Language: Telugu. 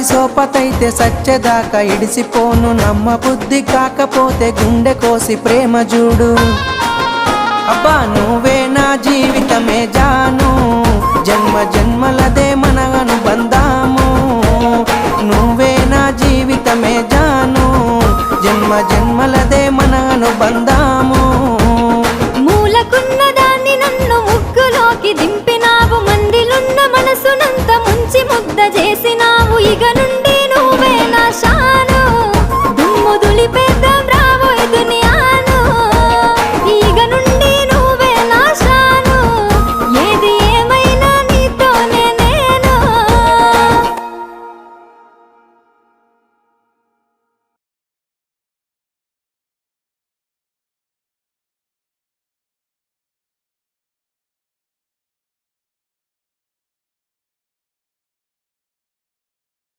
సోపతైతే సచ్చెదాకా ఇడిసిపోను, నమ్మ బుద్ధి కాకపోతే గుండె కోసి ప్రేమ చూడు. అబ్బా నువ్వే నా జీవితమే జాను, జన్మ జన్మలదే మన అనుబంధాము. నువ్వే నా జీవితమే జాను, జన్మ జన్మలదే మన అనుబంధాము. మూలకున్న దాన్ని నన్ను ముగ్గులోకి దింపినావు, మందిలున్న మనసునంత ముంచి ముద్ద చేసినావు. ఇక నుండి